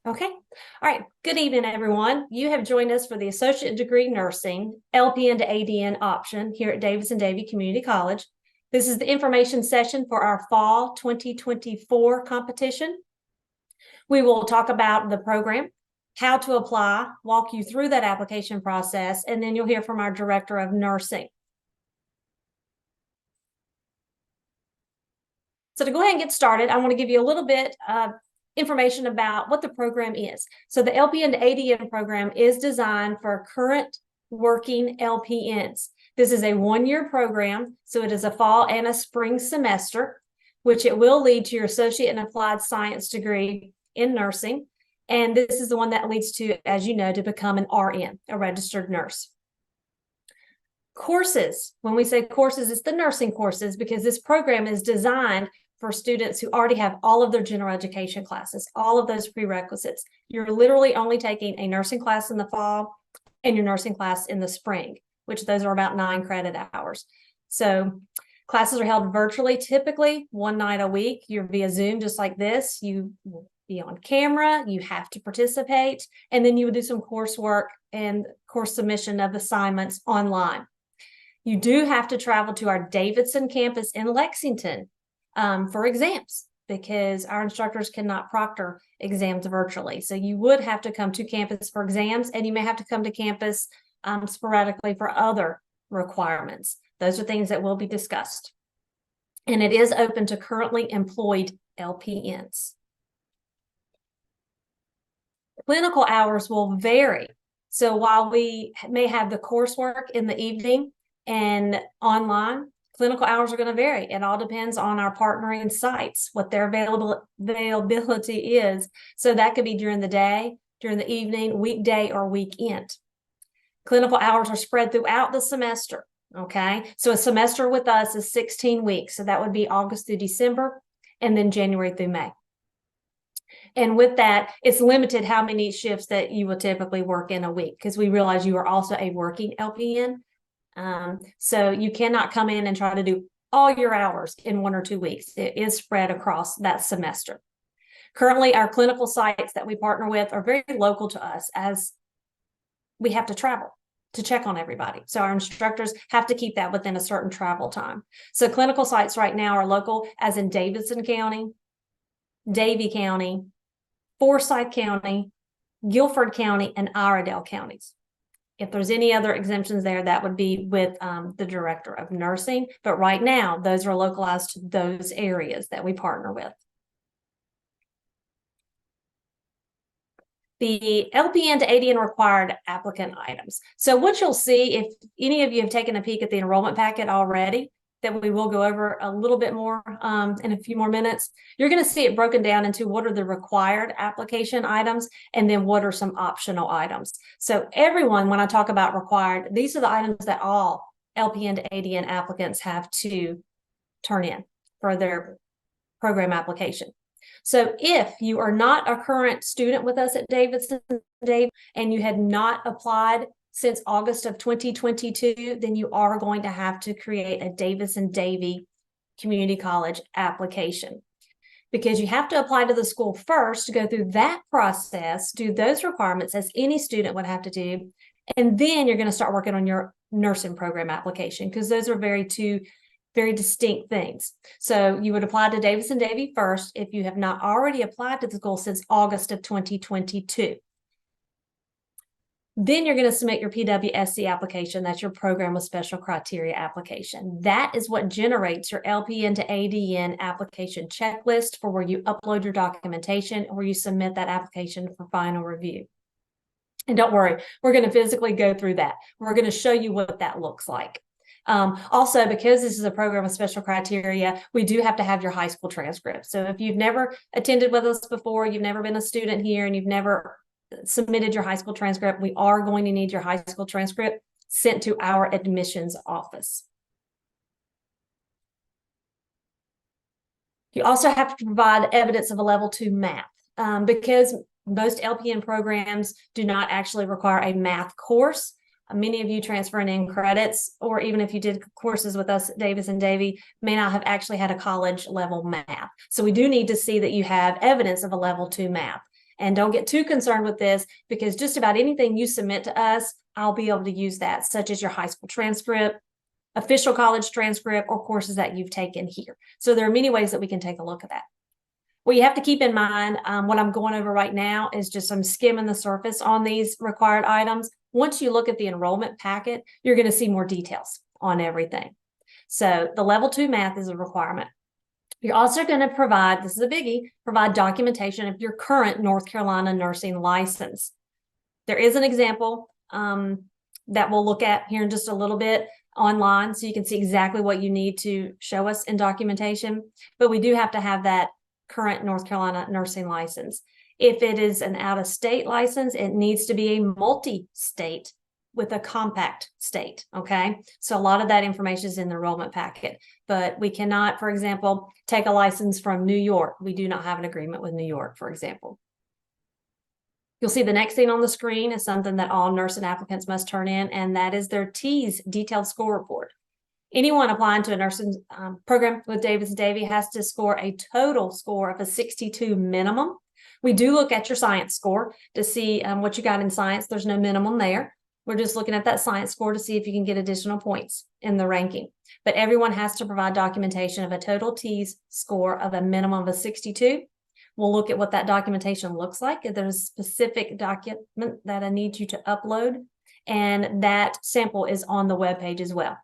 Okay. All right. Good evening, everyone. You have joined us for the Associate Degree Nursing LPN to ADN option here at Davidson-Davie Community College. This is the information session for our fall 2024 competition. We will talk about the program, how to apply, walk you through that application process, and then you'll hear from our Director of Nursing. So to go ahead and get started, I want to give you a little bit of information about what the program is. So the LPN to ADN program is designed for current working LPNs. This is a one-year program, so it is a fall and a spring semester, which it will lead to your associate and applied science degree in nursing. And this is the one that leads to, as you know, to become an RN, a registered nurse. Courses, when we say courses, it's the nursing courses, because this program is designed for students who already have all of their general education classes, all of those prerequisites. You're literally only taking a nursing class in the fall and your nursing class in the spring, which those are about 9 credit hours. So classes are held virtually, typically one night a week. You're via Zoom, just like this. You will be on camera, you have to participate, and then you would do some coursework and course submission of assignments online. You do have to travel to our Davidson campus in Lexington for exams, because our instructors cannot proctor exams virtually. So you would have to come to campus for exams, and you may have to come to campus sporadically for other requirements. Those are things that will be discussed. And it is open to currently employed LPNs. Clinical hours will vary. So while we may have the coursework in the evening and online, clinical hours are going to vary. It all depends on our partnering sites, what their availability is. So that could be during the day, during the evening, weekday, or weekend. Clinical hours are spread throughout the semester. Okay, so a semester with us is 16 weeks. So that would be August through December, and then January through May. And with that, it's limited how many shifts that you will typically work in a week, because we realize you are also a working LPN. So you cannot come in and try to do all your hours in 1 or 2 weeks. It is spread across that semester. Currently, our clinical sites that we partner with are very local to us, as we have to travel to check on everybody. So our instructors have to keep that within a certain travel time. So clinical sites right now are local, as in Davidson County, Davie County, Forsyth County, Guilford County, and Iredell counties. If there's any other exemptions there, that would be with the Director of Nursing. But right now, those are localized to those areas that we partner with. The LPN to ADN required applicant items. So what you'll see, if any of you have taken a peek at the enrollment packet already, that we will go over a little bit more in a few more minutes, you're going to see it broken down into what are the required application items and then what are some optional items. So everyone, when I talk about required, these are the items that all LPN to ADN applicants have to turn in for their program application. So if you are not a current student with us at Davidson-Davie and you had not applied since August of 2022, then you are going to have to create a Davidson-Davie Community College application, because you have to apply to the school first to go through that process, do those requirements as any student would have to do, and then you're going to start working on your nursing program application, because those are very distinct things. So you would apply to Davidson-Davie first if you have not already applied to the school since August of 2022. Then you're going to submit your PWSC application. That's your program with special criteria application. That is what generates your LPN to ADN application checklist for where you upload your documentation, where you submit that application for final review. And don't worry, we're going to physically go through that. We're going to show you what that looks like. Also, because this is a program with special criteria, we do have to have your high school transcript. So if you've never attended with us before, you've never been a student here, and you've never submitted your high school transcript, we are going to need your high school transcript sent to our admissions office. You also have to provide evidence of a level 2 math, because most LPN programs do not actually require a math course. Many of you transferring in credits, or even if you did courses with us at Davidson-Davie, may not have actually had a college level math. So we do need to see that you have evidence of a level 2 math. And don't get too concerned with this, because just about anything you submit to us, I'll be able to use that, such as your high school transcript, official college transcript, or courses that you've taken here. So there are many ways that we can take a look at that. What you have to keep in mind, what I'm going over right now is just I'm skimming the surface on these required items. Once you look at the enrollment packet, you're going to see more details on everything. So the level 2 math is a requirement. You're also going to provide, this is a biggie, provide documentation of your current North Carolina nursing license. There is an example that we'll look at here in just a little bit online, so you can see exactly what you need to show us in documentation. But we do have to have that current North Carolina nursing license. If it is an out-of-state license, it needs to be a multi-state with a compact state, okay? So a lot of that information is in the enrollment packet, but we cannot, for example, take a license from New York. We do not have an agreement with New York, for example. You'll see the next thing on the screen is something that all nursing applicants must turn in, and that is their TEAS detailed score report. Anyone applying to a nursing program with Davidson-Davie has to score a total score of a 62 minimum. We do look at your science score to see what you got in science. There's no minimum there. We're just looking at that science score to see if you can get additional points in the ranking. But everyone has to provide documentation of a total TEAS score of a minimum of a 62. We'll look at what that documentation looks like. If there's a specific document that I need you to upload, and that sample is on the webpage as well.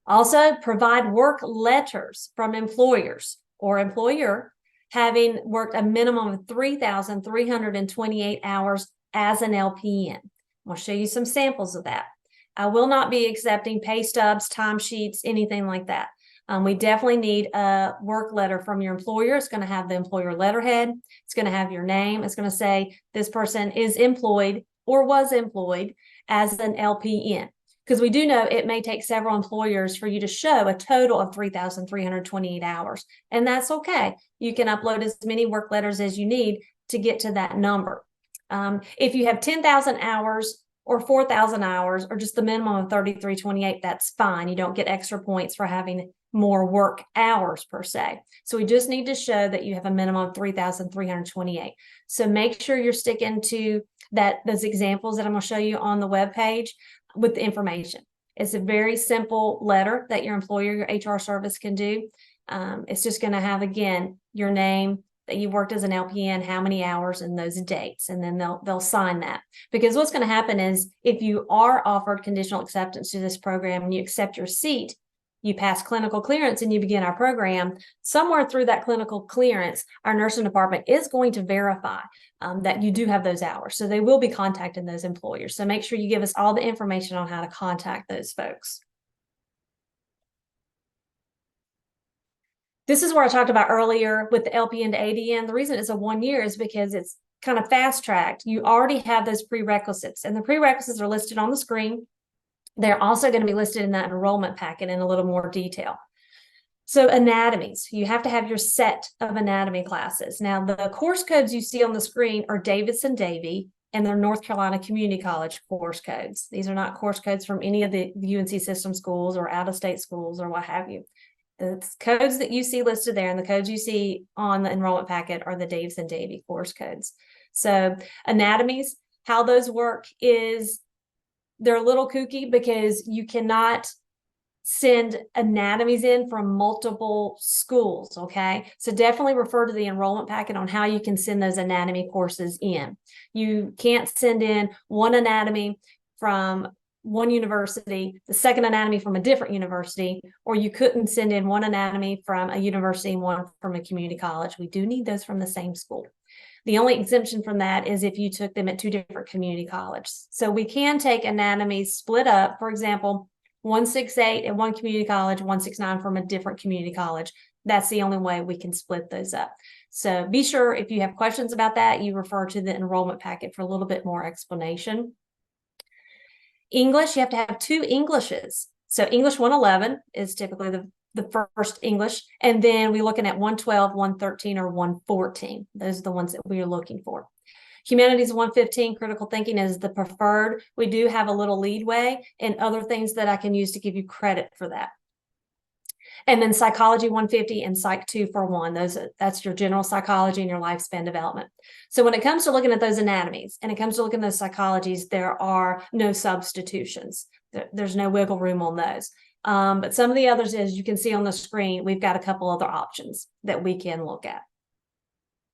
Also, provide work letters from employers or employer having worked a minimum of 3,328 hours as an LPN. I'll show you some samples of that. I will not be accepting pay stubs, timesheets, anything like that. We definitely need a work letter from your employer. It's going to have the employer letterhead. It's going to have your name. It's going to say this person is employed or was employed as an LPN. Because we do know it may take several employers for you to show a total of 3,328 hours. And that's okay. You can upload as many work letters as you need to get to that number. If you have 10,000 hours or 4,000 hours or just the minimum of 3,328, that's fine. You don't get extra points for having more work hours per se. So we just need to show that you have a minimum of 3,328. So make sure you're sticking to those examples that I'm going to show you on the webpage with the information. It's a very simple letter that your employer, your HR service can do. It's just going to have, again, your name, that you worked as an LPN, how many hours, and those dates, and then they'll sign that. Because what's going to happen is if you are offered conditional acceptance to this program and you accept your seat, you pass clinical clearance and you begin our program, somewhere through that clinical clearance, our nursing department is going to verify that you do have those hours. So they will be contacting those employers. So make sure you give us all the information on how to contact those folks. This is where I talked about earlier with the LPN to ADN. The reason it's a 1 year is because it's kind of fast-tracked. You already have those prerequisites, and the prerequisites are listed on the screen. They're also going to be listed in that enrollment packet in a little more detail. So anatomies, you have to have your set of anatomy classes. Now, the course codes you see on the screen are Davidson-Davie and their North Carolina Community College course codes. These are not course codes from any of the UNC system schools or out-of-state schools or what have you. The codes that you see listed there and the codes you see on the enrollment packet are the Davidson-Davie course codes. So anatomies, how those work is they're a little kooky because you cannot send anatomies in from multiple schools, okay? So definitely refer to the enrollment packet on how you can send those anatomy courses in. You can't send in one anatomy from one university, the second anatomy from a different university, or you couldn't send in one anatomy from a university and one from a community college. We do need those from the same school. The only exemption from that is if you took them at two different community colleges. So we can take anatomies split up, for example, 168 at one community college, 169 from a different community college. That's the only way we can split those up. So be sure if you have questions about that, you refer to the enrollment packet for a little bit more explanation. English, you have to have two Englishes. So English 111 is typically the first English. And then we're looking at 112, 113, or 114. Those are the ones that we are looking for. Humanities 115, critical thinking is the preferred. We do have a little leadway and other things that I can use to give you credit for that. And then psychology 150 and psych 2 for 1. That's your general psychology and your lifespan development. So when it comes to looking at those anatomies and it comes to looking at those psychologies, there are no substitutions. There's no wiggle room on those. But some of the others, as you can see on the screen, we've got a couple other options that we can look at.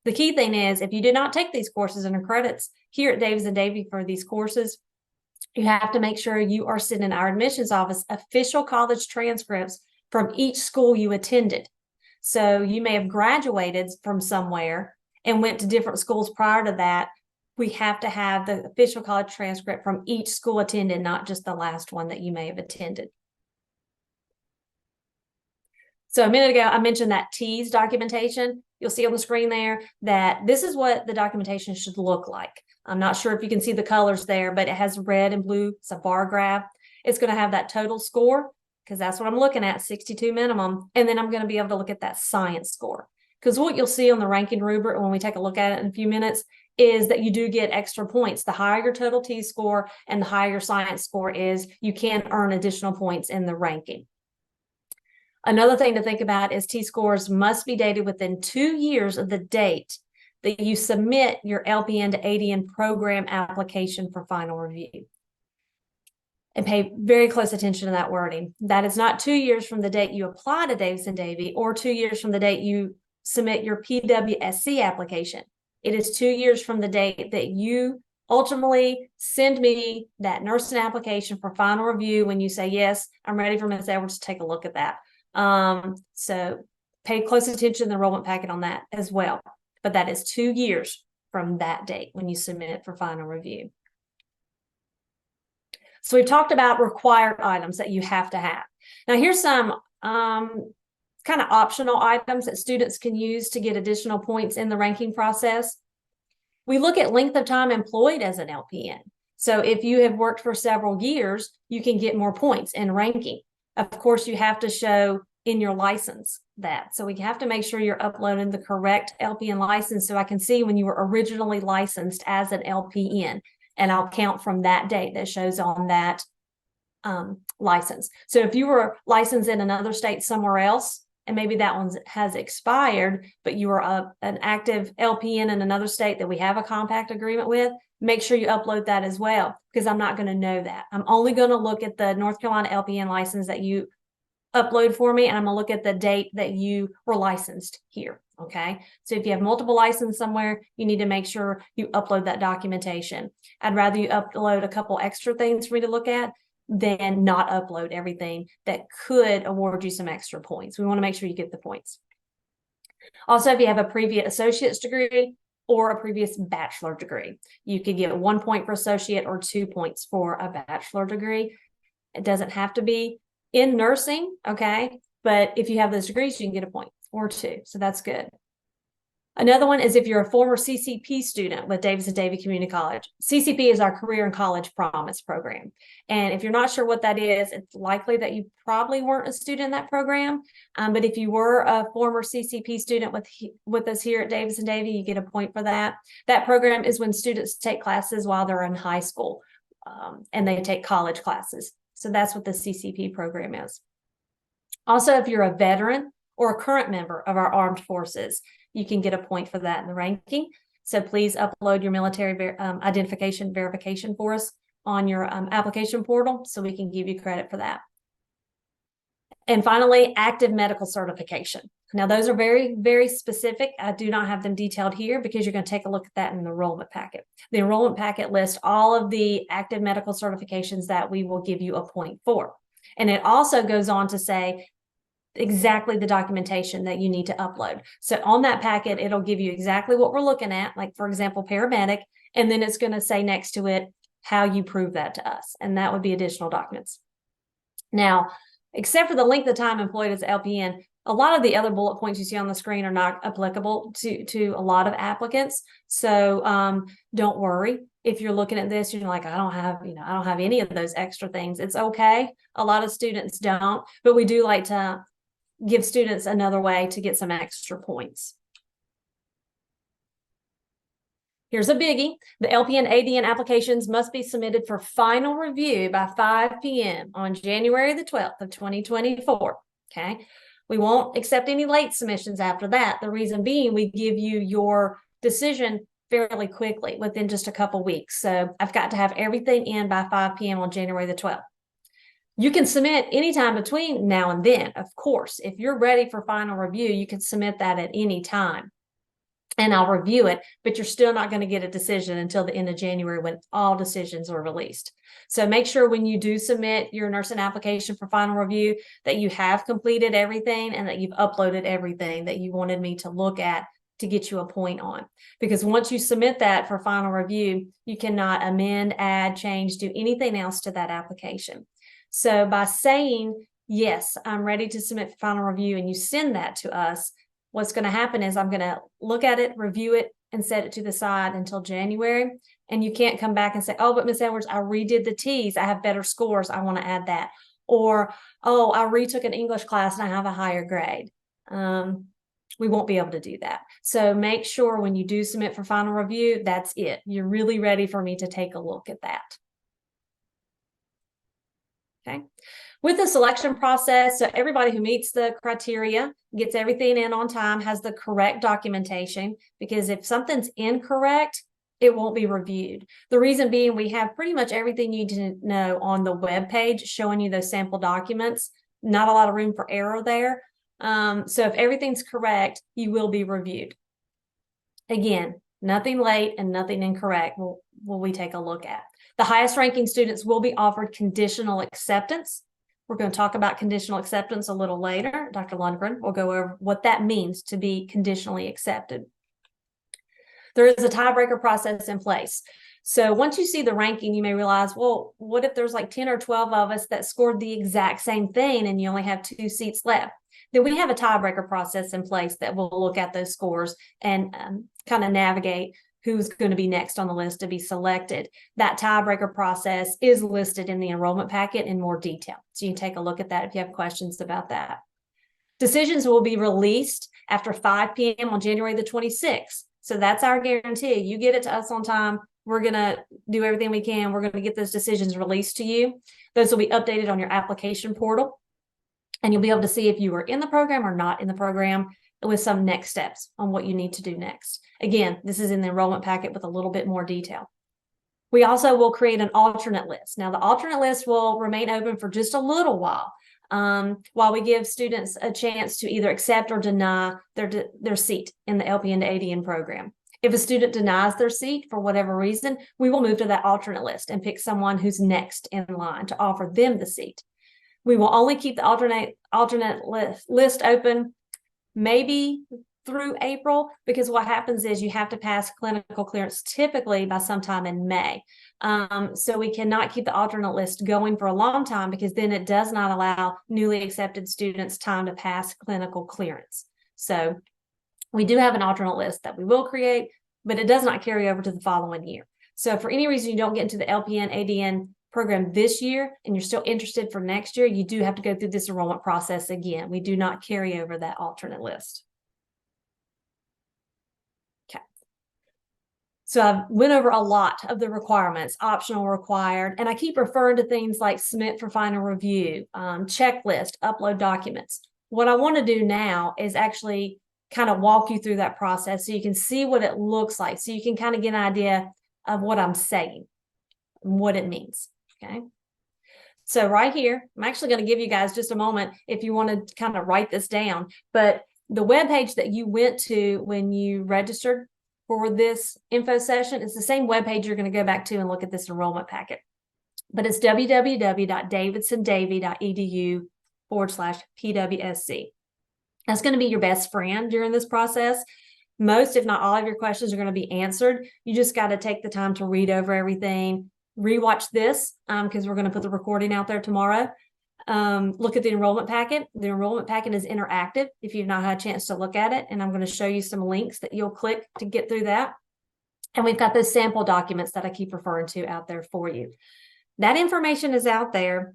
The key thing is, if you did not take these courses and credits here at Davidson-Davie for these courses, you have to make sure you are sending our admissions office official college transcripts from each school you attended. So you may have graduated from somewhere and went to different schools prior to that. We have to have the official college transcript from each school attended, not just the last one that you may have attended. So a minute ago, I mentioned that TEAS documentation. You'll see on the screen there that this is what the documentation should look like. I'm not sure if you can see the colors there, but it has red and blue. It's a bar graph. It's going to have that total score, because that's what I'm looking at, 62 minimum. And then I'm going to be able to look at that science score. Because what you'll see on the ranking rubric when we take a look at it in a few minutes is that you do get extra points. The higher your total T score and the higher your science score is, you can earn additional points in the ranking. Another thing to think about is T-scores must be dated within 2 years of the date that you submit your LPN to ADN program application for final review. And pay very close attention to that wording. That is not 2 years from the date you apply to Davidson-Davie or 2 years from the date you submit your PWSC application. It is 2 years from the date that you ultimately send me that nursing application for final review, when you say, yes, I'm ready for Ms. Edwards to take a look at that. So pay close attention to the enrollment packet on that as well. But that is 2 years from that date when you submit it for final review. So we've talked about required items that you have to have. Now here's some kind of optional items that students can use to get additional points in the ranking process. We look at length of time employed as an LPN. So if you have worked for several years, you can get more points in ranking. Of course, you have to show in your license that. So we have to make sure you're uploading the correct LPN license, so I can see when you were originally licensed as an LPN, and I'll count from that date that shows on that license. So if you were licensed in another state somewhere else, and maybe that one has expired, but you are an active LPN in another state that we have a compact agreement with, make sure you upload that as well, because I'm not going to know that. I'm only going to look at the North Carolina LPN license that you upload for me, and I'm going to look at the date that you were licensed here. Okay. So if you have multiple licenses somewhere, you need to make sure you upload that documentation. I'd rather you upload a couple extra things for me to look at than not upload everything that could award you some extra points. We want to make sure you get the points. Also, if you have a previous associate's degree or a previous bachelor degree, you could get 1 point for associate or 2 points for a bachelor degree. It doesn't have to be in nursing, okay? But if you have those degrees, you can get a point or 2. So that's good. Another one is if you're a former CCP student with Davidson-Davie Community College. CCP is our Career and College Promise program. And if you're not sure what that is, it's likely that you probably weren't a student in that program. But if you were a former CCP student with us here at Davidson-Davie, you get a point for that. That program is when students take classes while they're in high school, and they take college classes. So that's what the CCP program is. Also, if you're a veteran or a current member of our armed forces, you can get a point for that in the ranking. So please upload your military identification verification for us on your application portal, so we can give you credit for that. And finally, active medical certification. Now, those are very, very specific. I do not have them detailed here because you're going to take a look at that in the enrollment packet. The enrollment packet lists all of the active medical certifications that we will give you a point for. And it also goes on to say exactly the documentation that you need to upload. So on that packet, it'll give you exactly what we're looking at, like, for example, paramedic, and then it's going to say next to it how you prove that to us. And that would be additional documents. Now, except for the length of time employed as LPN, a lot of the other bullet points you see on the screen are not applicable to a lot of applicants. So don't worry. If you're looking at this, you're like, I don't have any of those extra things. It's okay. A lot of students don't, but we do like to give students another way to get some extra points. Here's a biggie. The LPN ADN applications must be submitted for final review by 5 p.m. on January the 12th of 2024. Okay. We won't accept any late submissions after that. The reason being, we give you your decision fairly quickly within just a couple weeks. So I've got to have everything in by 5 p.m. on January the 12th. You can submit anytime between now and then, of course. If you're ready for final review, you can submit that at any time and I'll review it, but you're still not going to get a decision until the end of January when all decisions are released. So make sure when you do submit your nursing application for final review that you have completed everything and that you've uploaded everything that you wanted me to look at to get you a point on. Because once you submit that for final review, you cannot amend, add, change, do anything else to that application. So by saying, yes, I'm ready to submit for final review, and you send that to us, what's going to happen is I'm going to look at it, review it, and set it to the side until January. And you can't come back and say, oh, but Ms. Edwards, I redid the T's. I have better scores. I want to add that. Or, oh, I retook an English class and I have a higher grade. We won't be able to do that. So make sure when you do submit for final review, that's it. You're really ready for me to take a look at that. Okay. With the selection process, so everybody who meets the criteria, gets everything in on time, has the correct documentation, because if something's incorrect, it won't be reviewed. The reason being, we have pretty much everything you need to know on the web page showing you those sample documents. Not a lot of room for error there. So if everything's correct, you will be reviewed. Again, nothing late and nothing incorrect will we take a look at. The highest ranking students will be offered conditional acceptance. We're going to talk about conditional acceptance a little later. Dr. Lundgren will go over what that means to be conditionally accepted. There is a tiebreaker process in place. So once you see the ranking, you may realize, well, what if there's like 10 or 12 of us that scored the exact same thing and you only have 2 seats left? Then we have a tiebreaker process in place that will look at those scores and kind of navigate who's going to be next on the list to be selected. That tiebreaker process is listed in the enrollment packet in more detail. So you can take a look at that if you have questions about that. Decisions will be released after 5 p.m. on January the 26th. So that's our guarantee. You get it to us on time. We're going to do everything we can. We're going to get those decisions released to you. Those will be updated on your application portal. And you'll be able to see if you are in the program or not in the program with some next steps on what you need to do next. Again, this is in the enrollment packet with a little bit more detail. We also will create an alternate list. Now, the alternate list will remain open for just a little while we give students a chance to either accept or deny their seat in the LPN to ADN program. If a student denies their seat for whatever reason, we will move to that alternate list and pick someone who's next in line to offer them the seat. We will only keep the alternate list open maybe through April, because what happens is you have to pass clinical clearance typically by sometime in May. So we cannot keep the alternate list going for a long time, because then it does not allow newly accepted students time to pass clinical clearance. So we do have an alternate list that we will create, but it does not carry over to the following year. So if for any reason you don't get into the LPN ADN program this year and you're still interested for next year, you do have to go through this enrollment process again. We do not carry over that alternate list. Okay. So I went over a lot of the requirements, optional, required, and I keep referring to things like submit for final review, checklist, upload documents. What I want to do now is actually kind of walk you through that process so you can see what it looks like, so you can kind of get an idea of what I'm saying and what it means. Okay. So right here, I'm actually going to give you guys just a moment if you want to kind of write this down. But the webpage that you went to when you registered for this info session is the same webpage you're going to go back to and look at this enrollment packet. But it's www.davidson-davie.edu/PWSC. That's going to be your best friend during this process. Most, if not all, of your questions are going to be answered. You just got to take the time to read over everything, rewatch this because we're going to put the recording out there tomorrow. Look at the enrollment packet. The enrollment packet is interactive if you've not had a chance to look at it. And I'm going to show you some links that you'll click to get through that. And we've got those sample documents that I keep referring to out there for you. That information is out there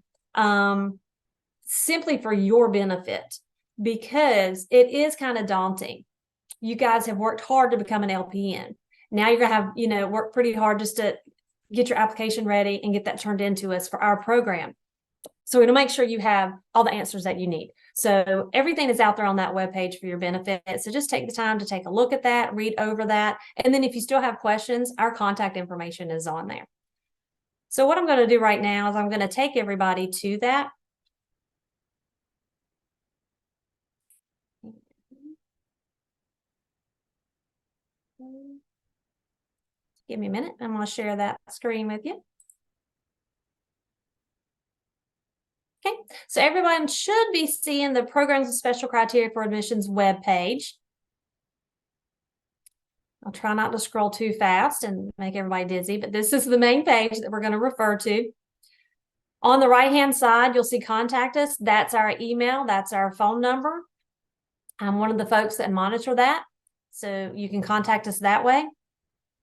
simply for your benefit, because it is kind of daunting. You guys have worked hard to become an LPN. Now you're going to have, work pretty hard just to get your application ready and get that turned into us for our program. So it'll make sure you have all the answers that you need. So everything is out there on that webpage for your benefit. So just take the time to take a look at that, read over that. And then if you still have questions, our contact information is on there. So what I'm going to do right now is I'm going to take everybody to that. Give me a minute. I'm going to share that screen with you. Okay, so everyone should be seeing the Programs and Special Criteria for Admissions webpage. I'll try not to scroll too fast and make everybody dizzy, but this is the main page that we're going to refer to. On the right-hand side, you'll see Contact Us. That's our email. That's our phone number. I'm one of the folks that monitor that, so you can contact us that way.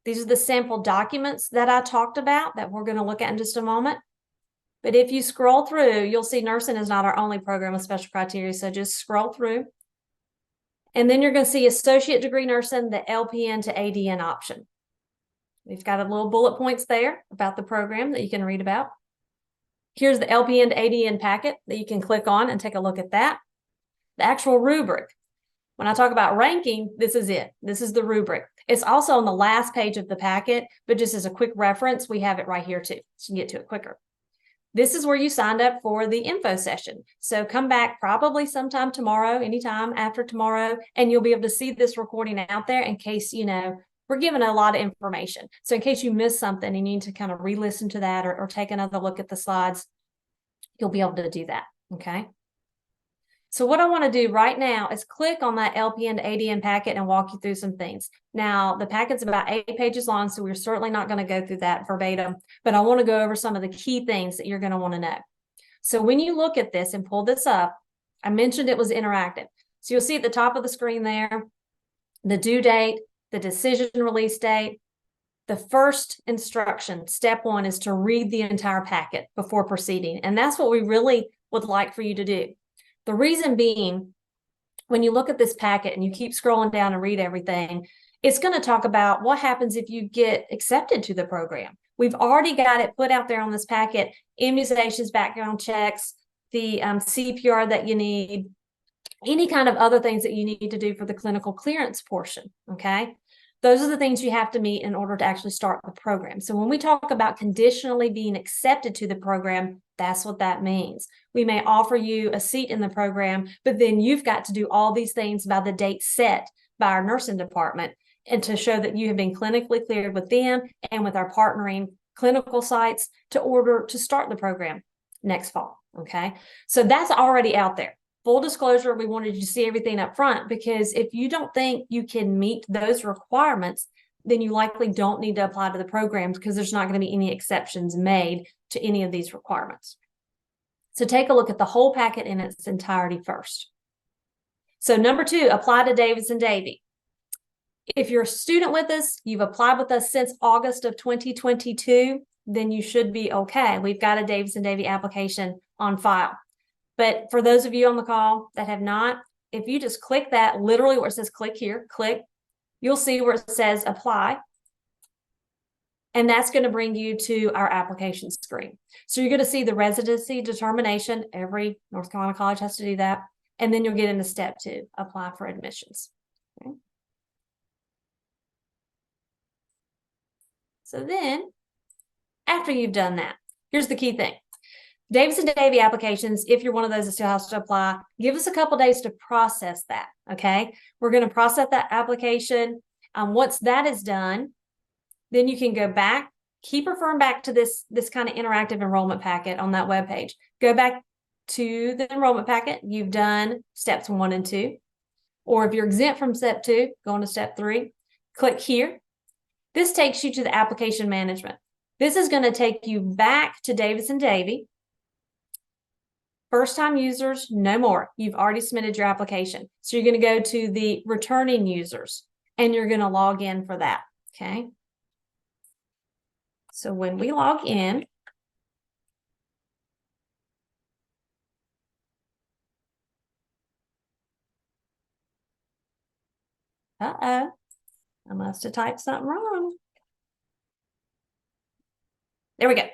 These are the sample documents that I talked about that we're going to look at in just a moment. But if you scroll through, you'll see nursing is not our only program with special criteria, so just scroll through. And then you're going to see associate degree nursing, the LPN to ADN option. We've got a little bullet points there about the program that you can read about. Here's the LPN to ADN packet that you can click on and take a look at that. The actual rubric. When I talk about ranking, this is it. This is the rubric. It's also on the last page of the packet, but just as a quick reference, we have it right here too, so you can get to it quicker. This is where you signed up for the info session. So come back probably sometime tomorrow, anytime after tomorrow, and you'll be able to see this recording out there in case, we're giving a lot of information. So in case you missed something and you need to kind of re-listen to that or take another look at the slides, you'll be able to do that, okay? So what I want to do right now is click on that LPN to ADN packet and walk you through some things. Now, the packet's about 8 pages long, so we're certainly not going to go through that verbatim, but I want to go over some of the key things that you're going to want to know. So when you look at this and pull this up, I mentioned it was interactive. So you'll see at the top of the screen there, the due date, the decision release date. The first instruction, step 1, is to read the entire packet before proceeding. And that's what we really would like for you to do. The reason being, when you look at this packet and you keep scrolling down and read everything, it's going to talk about what happens if you get accepted to the program. We've already got it put out there on this packet, immunizations, background checks, the CPR that you need, any kind of other things that you need to do for the clinical clearance portion, okay? Those are the things you have to meet in order to actually start the program. So when we talk about conditionally being accepted to the program, that's what that means. We may offer you a seat in the program, but then you've got to do all these things by the date set by our nursing department and to show that you have been clinically cleared with them and with our partnering clinical sites to order to start the program next fall, okay? So that's already out there. Full disclosure, we wanted you to see everything up front because if you don't think you can meet those requirements, then you likely don't need to apply to the programs because there's not going to be any exceptions made to any of these requirements. So take a look at the whole packet in its entirety first. So number 2, apply to Davidson-Davie. If you're a student with us, you've applied with us since August of 2022, then you should be okay. We've got a Davidson-Davie application on file. But for those of you on the call that have not, if you just click that, literally where it says click here, click, you'll see where it says apply. And that's going to bring you to our application screen. So you're going to see the residency determination. Every North Carolina college has to do that. And then you'll get into step 2, apply for admissions. Okay. So then, after you've done that, here's the key thing. Davidson-Davie applications, if you're one of those that still has to apply, give us a couple days to process that, okay? We're going to process that application. Once that is done, then you can go back, keep referring back to this kind of interactive enrollment packet on that webpage. Go back to the enrollment packet. You've done steps 1 and 2. Or if you're exempt from step 2, go on to step 3. Click here. This takes you to the application management. This is going to take you back to Davidson-Davie. First-time users, no more. You've already submitted your application. So you're going to go to the returning users, and you're going to log in for that, okay? So when we log in, I must have typed something wrong. There we go.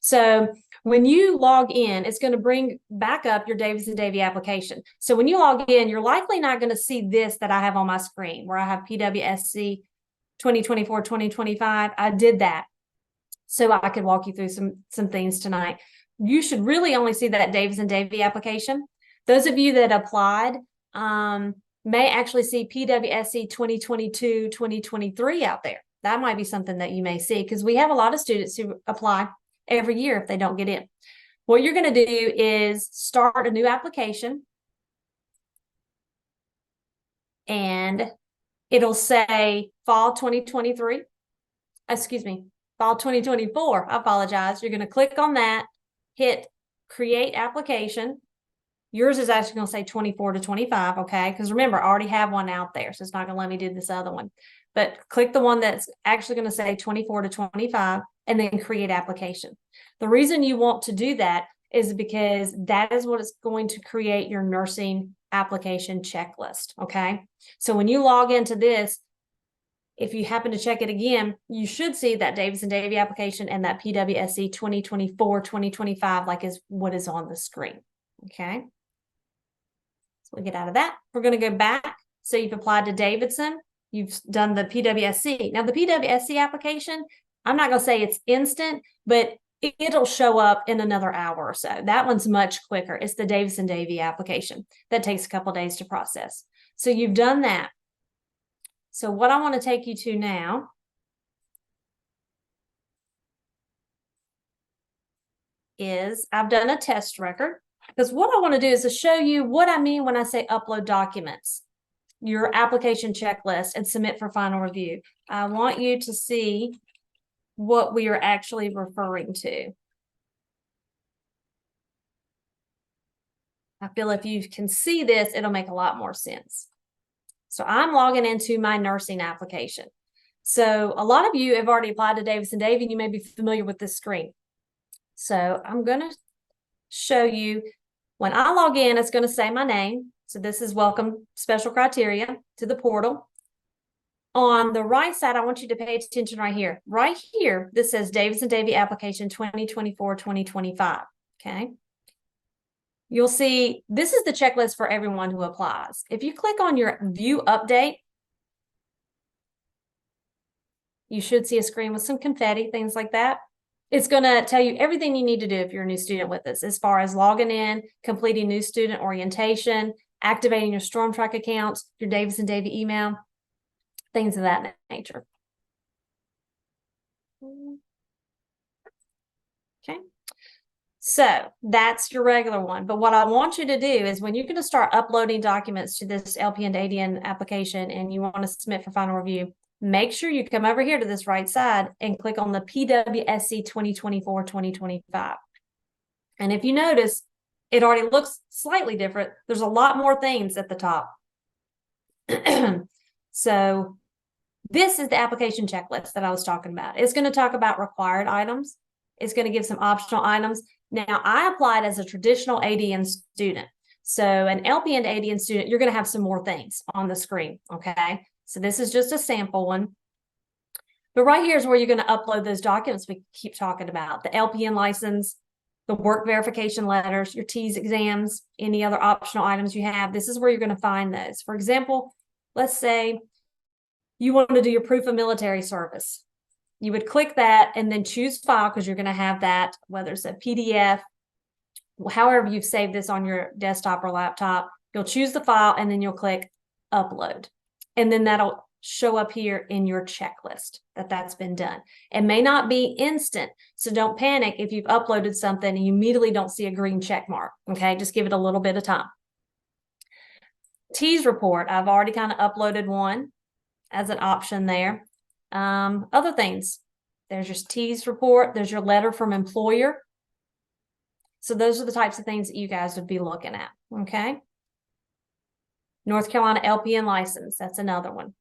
So When you log in, it's going to bring back up your Davidson-Davie application. So when you log in, you're likely not going to see this that I have on my screen where I have PWSC 2024, 2025. I did that so I could walk you through some things tonight. You should really only see that Davidson-Davie application. Those of you that applied may actually see PWSC 2022, 2023 out there. That might be something that you may see because we have a lot of students who apply every year if they don't get in. What you're going to do is start a new application, and it'll say fall 2023. Excuse me, fall 2024. I apologize. You're going to click on that, hit create application. Yours is actually going to say 24 to 25, okay? Because remember, I already have one out there, so it's not going to let me do this other one. But click the one that's actually going to say 24 to 25 and then create application. The reason you want to do that is because that is what is going to create your nursing application checklist, okay? So when you log into this, if you happen to check it again, you should see that Davidson-Davie application and that PWSC 2024, 2025, like is what is on the screen, okay? So we get out of that. We're going to go back. So you've applied to Davidson. You've done the PWSC. Now the PWSC application, I'm not going to say it's instant, but it'll show up in another hour or so. That one's much quicker. It's the Davidson-Davie application. That takes a couple of days to process. So you've done that. So what I want to take you to now is I've done a test record, because what I want to do is to show you what I mean when I say upload documents, your application checklist, and submit for final review. I want you to see what we are actually referring to. I feel if you can see this, it'll make a lot more sense. So I'm logging into my nursing application. So a lot of you have already applied to Davidson-Davie, and you may be familiar with this screen. So I'm going to show you when I log in, it's going to say my name. So this is welcome special criteria to the portal. On the right side, I want you to pay attention right here. Right here, this says Davidson-Davie application 2024, 2025. Okay. You'll see this is the checklist for everyone who applies. If you click on your view update, you should see a screen with some confetti, things like that. It's going to tell you everything you need to do if you're a new student with us, as far as logging in, completing new student orientation, activating your StormTrack accounts, your Davidson-Davie email, things of that nature. Okay. So that's your regular one. But what I want you to do is when you're going to start uploading documents to this LPN to ADN application and you want to submit for final review, make sure you come over here to this right side and click on the PWSC 2024, 2025. And if you notice, it already looks slightly different. There's a lot more things at the top. So this is the application checklist that I was talking about. It's going to talk about required items. It's going to give some optional items. Now, I applied as a traditional ADN student. So an LPN to ADN student, you're going to have some more things on the screen, okay? So this is just a sample one. But right here is where you're going to upload those documents we keep talking about. The LPN license, the work verification letters, your TEAS exams, any other optional items you have. This is where you're going to find those. For example, let's say you want to do your proof of military service. You would click that and then choose file, because you're going to have that, whether it's a PDF, however you've saved this on your desktop or laptop. You'll choose the file and then you'll click upload. And then that'll show up here in your checklist that that's been done. It may not be instant, so don't panic if you've uploaded something and you immediately don't see a green check mark. Okay, just give it a little bit of time. TEAS report, I've already kind of uploaded one as an option there. Other things, there's your TEAS report, there's your letter from employer. So those are the types of things that you guys would be looking at, okay? North Carolina LPN license, that's another one,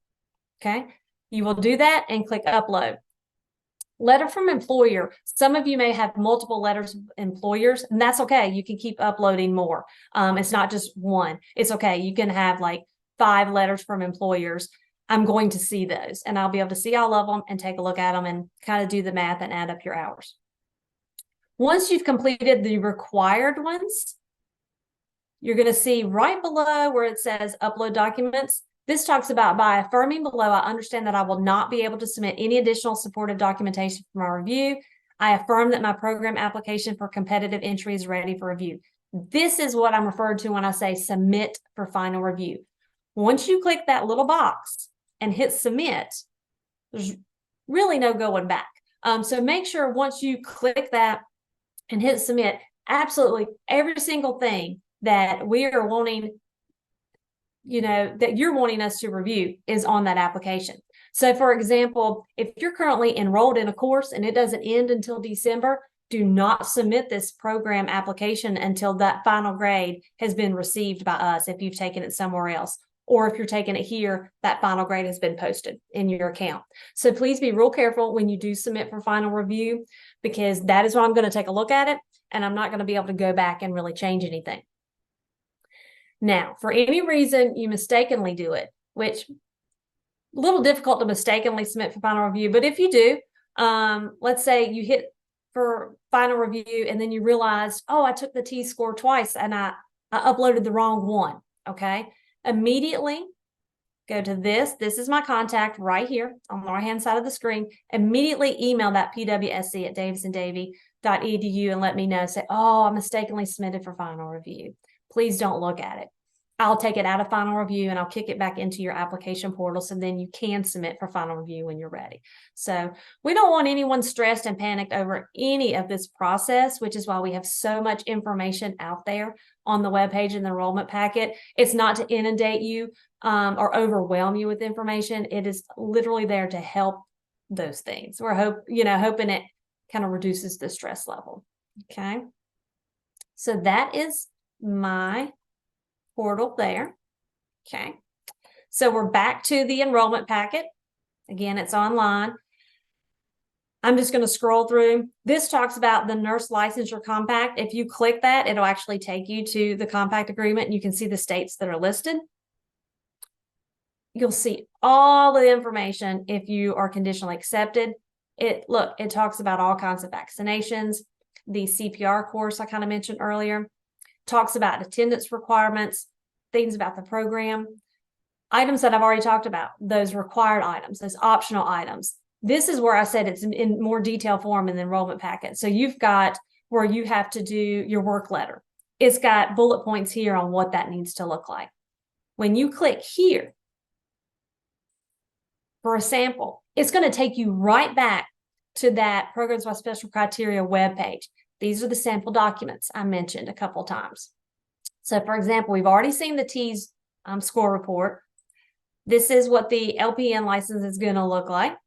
okay? You will do that and click upload. Letter from employer, some of you may have multiple letters of employers, and that's okay. You can keep uploading more. It's not just one. It's okay. You can have like 5 letters from employers. I'm going to see those, and I'll be able to see all of them and take a look at them and kind of do the math and add up your hours. Once you've completed the required ones, you're going to see right below where it says upload documents. This talks about by affirming below, I understand that I will not be able to submit any additional supportive documentation for my review. I affirm that my program application for competitive entry is ready for review. This is what I'm referred to when I say submit for final review. Once you click that little box and hit submit, there's really no going back. So make sure once you click that and hit submit, absolutely every single thing that we are wanting, that you're wanting us to review is on that application. So for example, if you're currently enrolled in a course and it doesn't end until December, do not submit this program application until that final grade has been received by us if you've taken it somewhere else. Or if you're taking it here, that final grade has been posted in your account. So please be real careful when you do submit for final review, because that is when I'm going to take a look at it, and I'm not going to be able to go back and really change anything. Now, for any reason you mistakenly do it, which a little difficult to mistakenly submit for final review, but if you do, let's say you hit for final review and then you realized, oh, I took the T-score twice and I uploaded the wrong one, okay? Immediately go to this. This is my contact right here on the right-hand side of the screen. Immediately email that pwsc@davidson-davie.edu and let me know. Say, oh, I mistakenly submitted for final review. Please don't look at it. I'll take it out of final review and I'll kick it back into your application portal so then you can submit for final review when you're ready. So we don't want anyone stressed and panicked over any of this process, which is why we have so much information out there on the webpage and the enrollment packet. It's not to inundate you or overwhelm you with information. It is literally there to help those things. We're hoping it kind of reduces the stress level. Okay. So that is my portal there. Okay. So we're back to the enrollment packet. Again, it's online. I'm just going to scroll through. This talks about the nurse licensure compact. If you click that, it'll actually take you to the compact agreement and you can see the states that are listed. You'll see all the information if you are conditionally accepted. It talks about all kinds of vaccinations. The CPR course I kind of mentioned earlier talks about attendance requirements, things about the program, items that I've already talked about, those required items, those optional items. This is where I said it's in more detail form in the enrollment packet. So you've got where you have to do your work letter. It's got bullet points here on what that needs to look like. When you click here for a sample, it's going to take you right back to that Programs by Special Criteria webpage. These are the sample documents I mentioned a couple times. So for example, we've already seen the T's score report. This is what the LPN license is going to look like.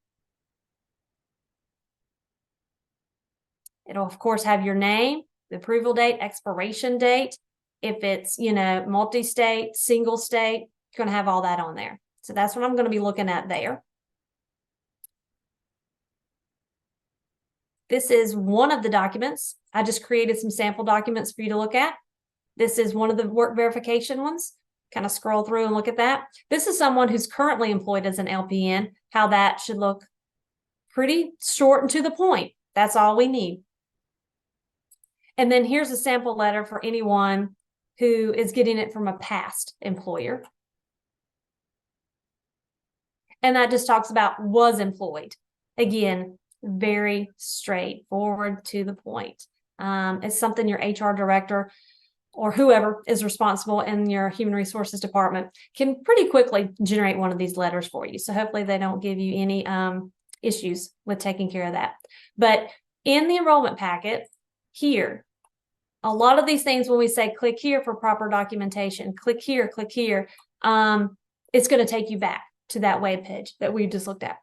It'll of course have your name, the approval date, expiration date. If it's, multi-state, single state, you're going to have all that on there. So that's what I'm going to be looking at there. This is one of the documents. I just created some sample documents for you to look at. This is one of the work verification ones. Kind of scroll through and look at that. This is someone who's currently employed as an LPN, how that should look. Pretty short and to the point. That's all we need. And then here's a sample letter for anyone who is getting it from a past employer. And that just talks about was employed. Again, very straightforward, to the point. It's something your HR director or whoever is responsible in your human resources department can pretty quickly generate one of these letters for you. So hopefully they don't give you any issues with taking care of that. But in the enrollment packet here, a lot of these things, when we say click here for proper documentation, click here, it's going to take you back to that web page that we just looked at.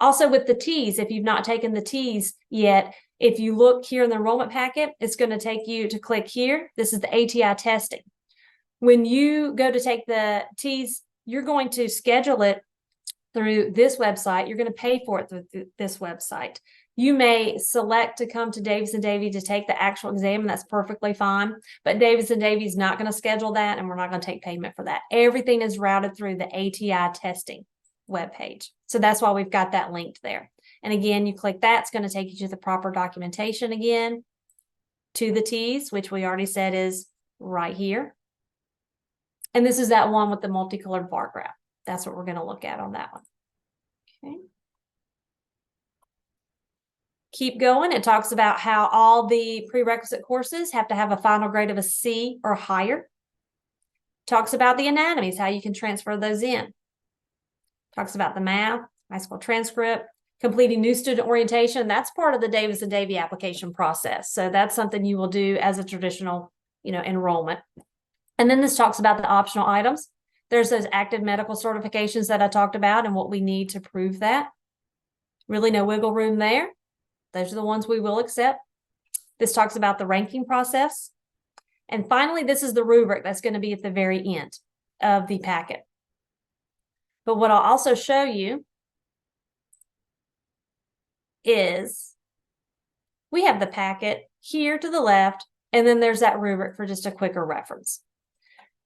Also with the T's, if you've not taken the T's yet, if you look here in the enrollment packet, it's going to take you to click here. This is the ATI testing. When you go to take the T's, you're going to schedule it through this website. You're going to pay for it through this website. You may select to come to Davidson-Davie to take the actual exam, and that's perfectly fine. But Davidson-Davie is not going to schedule that, and we're not going to take payment for that. Everything is routed through the ATI testing webpage. So that's why we've got that linked there. And again, you click that, it's going to take you to the proper documentation again. to the T's, which we already said is right here. And this is that one with the multicolored bar graph. That's what we're going to look at on that one. Okay. Keep going. It talks about how all the prerequisite courses have to have a final grade of a C or higher. Talks about the anatomies, how you can transfer those in. Talks about the math, high school transcript, completing new student orientation. That's part of the Davidson-Davie application process. So that's something you will do as a traditional, enrollment. And then this talks about the optional items. There's those active medical certifications that I talked about and what we need to prove that. Really no wiggle room there. Those are the ones we will accept. This talks about the ranking process. And finally, this is the rubric that's going to be at the very end of the packet. But what I'll also show you is we have the packet here to the left, and then there's that rubric for just a quicker reference.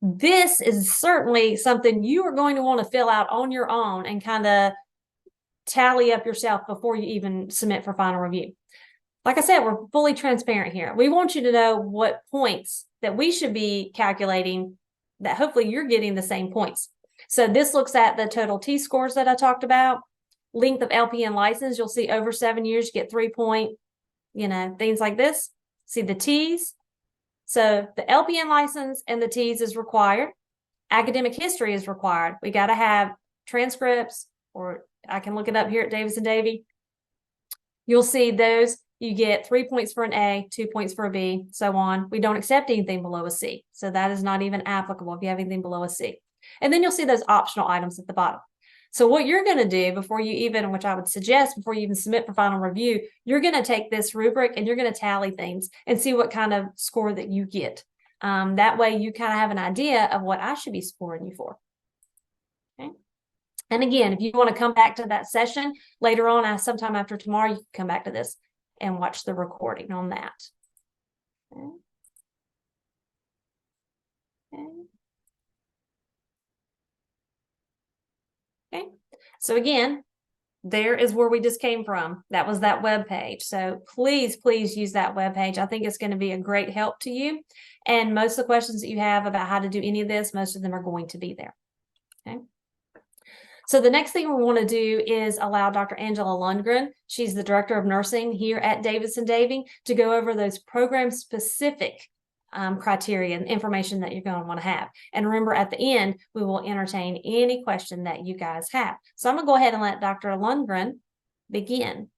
This is certainly something you are going to want to fill out on your own and kind of tally up yourself before you even submit for final review. Like I said, we're fully transparent here. We want you to know what points that we should be calculating, that hopefully you're getting the same points. So this looks at the total T-scores that I talked about. Length of LPN license, you'll see over 7 years, you get 3 point, things like this. See the T's. So the LPN license and the T's is required. Academic history is required. We got to have transcripts, or I can look it up here at Davidson-Davie. You'll see those. You get 3 points for an A, 2 points for a B, so on. We don't accept anything below a C. So that is not even applicable if you have anything below a C. And then you'll see those optional items at the bottom. So what you're going to do before you even, which I would suggest before you even submit for final review, you're going to take this rubric and you're going to tally things and see what kind of score that you get. That way you kind of have an idea of what I should be scoring you for. Okay. And again, if you want to come back to that session later on, sometime after tomorrow, you can come back to this and watch the recording on that. Okay. Okay. Okay. So again, there is where we just came from. That was that web page. So please, please use that web page. I think it's going to be a great help to you. And most of the questions that you have about how to do any of this, most of them are going to be there. Okay. So the next thing we want to do is allow Dr. Angela Lundgren, she's the Director of Nursing here at Davidson-Davie, to go over those program-specific criteria and information that you're going to want to have. And remember, at the end, we will entertain any question that you guys have. So I'm going to go ahead and let Dr. Lundgren begin.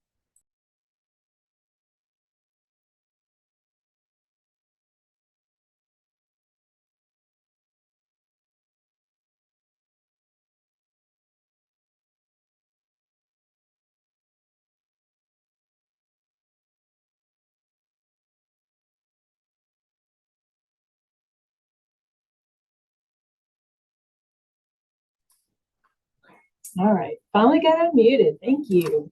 All right, finally got unmuted. Thank you.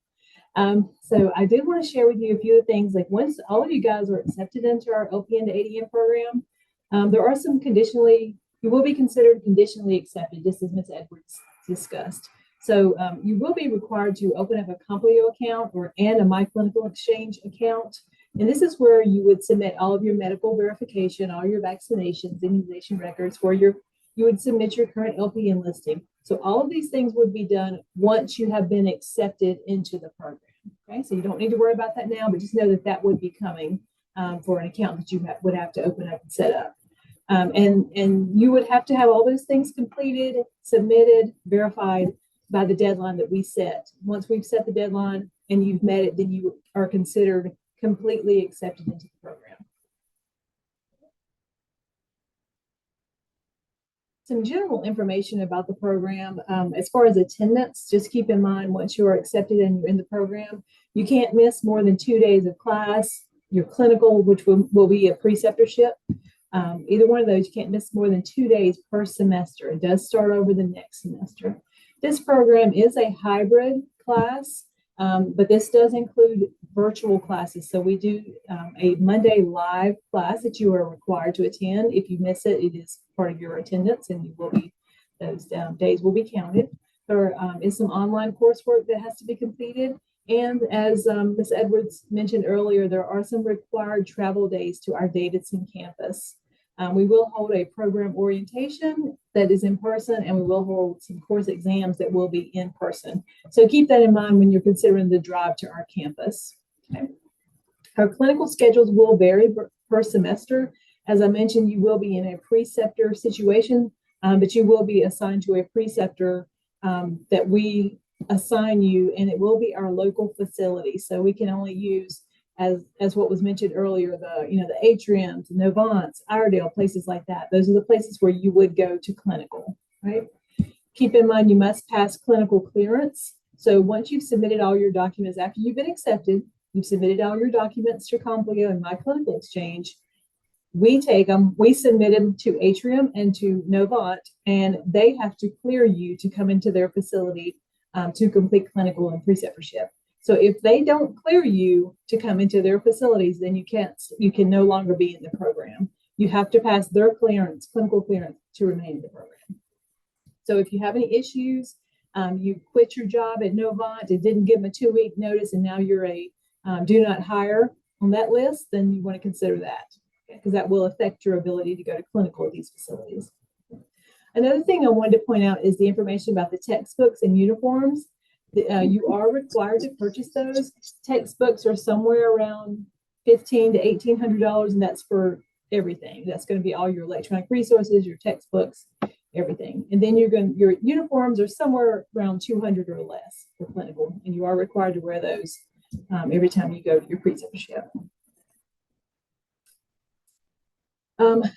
So I did want to share with you a few things. Like once all of you guys are accepted into our LPN to ADN program, there are some you will be considered conditionally accepted, just as Ms. Edwards discussed. So you will be required to open up a Complio account and a My Clinical Exchange account. And this is where you would submit all of your medical verification, all your vaccinations, immunization records, you would submit your current LPN listing. So all of these things would be done once you have been accepted into the program. Okay, so you don't need to worry about that now, but just know that that would be coming for an account that you would have to open up and set up. And you would have to have all those things completed, submitted, verified by the deadline that we set. Once we've set the deadline and you've met it, then you are considered completely accepted into the program. Some general information about the program. As far as attendance, just keep in mind once you are accepted and you're in the program, you can't miss more than 2 days of class. Your clinical, which will be a preceptorship, either one of those, you can't miss more than 2 days per semester. It does start over the next semester. This program is a hybrid class, but this does include virtual classes. So we do a Monday live class that you are required to attend. If you miss it, it is part of your attendance, and you will be those days will be counted. There is some online coursework that has to be completed, And as Ms. Edwards mentioned earlier, there are some required travel days to our Davidson campus. We will hold a program orientation that is in person, and we will hold some course exams that will be in person. So keep that in mind when you're considering the drive to our campus. Okay. Our clinical schedules will vary per semester. As I mentioned, you will be in a preceptor situation, but you will be assigned to a preceptor that we assign you, and it will be our local facility. So we can only use, as what was mentioned earlier, the atriums, Novants, Iredale, places like that. Those are the places where you would go to clinical, right? Keep in mind, you must pass clinical clearance. So once you've submitted all your documents, after you've been accepted, you've submitted all your documents to Complio and My Clinical Exchange, we take them, we submit them to Atrium and to Novant, and they have to clear you to come into their facility to complete clinical and preceptorship. So if they don't clear you to come into their facilities, then you can no longer be in the program. You have to pass their clearance, clinical clearance, to remain in the program. So if you have any issues, you quit your job at Novant and didn't give them a 2-week notice, and now you're a do not hire on that list, then you want to consider that, because that will affect your ability to go to clinical at these facilities. Another thing I wanted to point out is the information about the textbooks and uniforms. You are required to purchase those. Textbooks are somewhere around $1,500 to $1,800, and that's for everything. That's going to be all your electronic resources, your textbooks, everything. And then your uniforms are somewhere around $200 or less for clinical, and you are required to wear those every time you go to your preceptorship.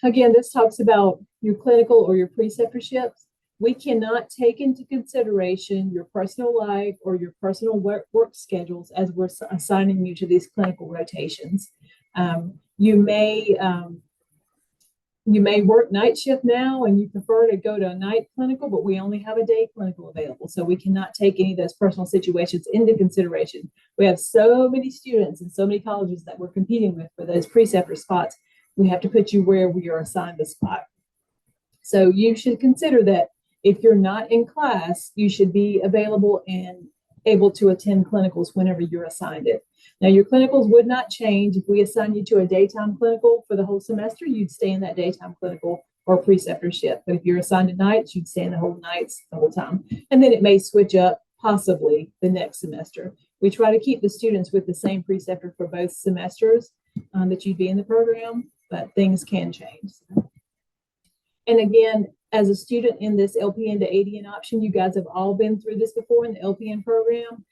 Again, this talks about your clinical or your preceptorships. We cannot take into consideration your personal life or your personal work schedules as we're assigning you to these clinical rotations. You may work night shift now and you prefer to go to a night clinical, but we only have a day clinical available. So we cannot take any of those personal situations into consideration. We have so many students and so many colleges that we're competing with for those preceptor spots. We have to put you where we are assigned the spot. So you should consider that if you're not in class, you should be available and able to attend clinicals whenever you're assigned it. Now, your clinicals would not change. If we assign you to a daytime clinical for the whole semester, you'd stay in that daytime clinical or preceptorship. But if you're assigned to nights, you'd stay in the whole nights the whole time. And then it may switch up possibly the next semester. We try to keep the students with the same preceptor for both semesters that you'd be in the program, but things can change. And again, as a student in this LPN to ADN option, you guys have all been through this before in the LPN program.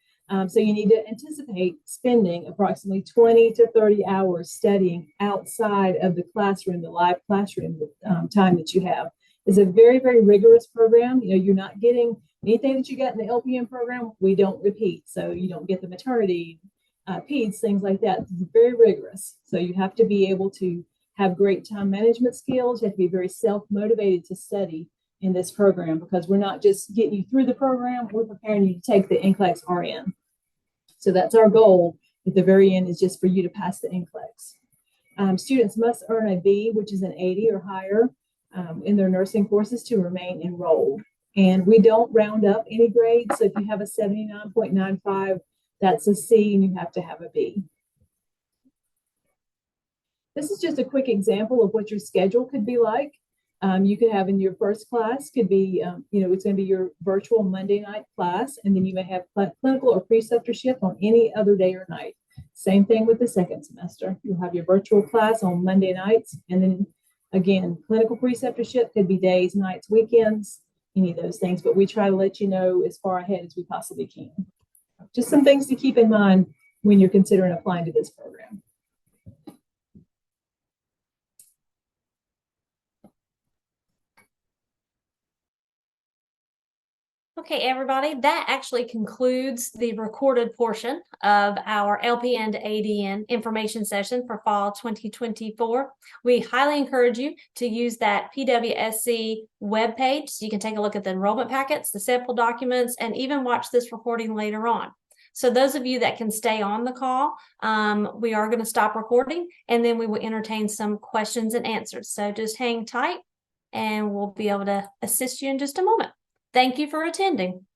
So you need to anticipate spending approximately 20 to 30 hours studying outside of the classroom, the live classroom time that you have. It's a very, very rigorous program. You know, you're not getting anything that you got in the LPN program. We don't repeat. So you don't get the maternity, peds, things like that. It's very rigorous. So you have to be able to have great time management skills. You have to be very self-motivated to study in this program, because we're not just getting you through the program, we're preparing you to take the NCLEX RN. So that's our goal at the very end, is just for you to pass the NCLEX. Students must earn a B, which is an 80 or higher in their nursing courses to remain enrolled. And we don't round up any grades. So if you have a 79.95, that's a C, and you have to have a B. This is just a quick example of what your schedule could be like. You could have in your first class could be, it's going to be your virtual Monday night class, and then you may have clinical or preceptorship on any other day or night. Same thing with the second semester. You'll have your virtual class on Monday nights, and then again, clinical preceptorship could be days, nights, weekends, any of those things, but we try to let you know as far ahead as we possibly can. Just some things to keep in mind when you're considering applying to this program. Okay, everybody, that actually concludes the recorded portion of our LPN to ADN information session for fall 2024. We highly encourage you to use that PWSC webpage so you can take a look at the enrollment packets, the sample documents, and even watch this recording later on. So those of you that can stay on the call, we are going to stop recording, and then we will entertain some questions and answers. So just hang tight, and we'll be able to assist you in just a moment. Thank you for attending.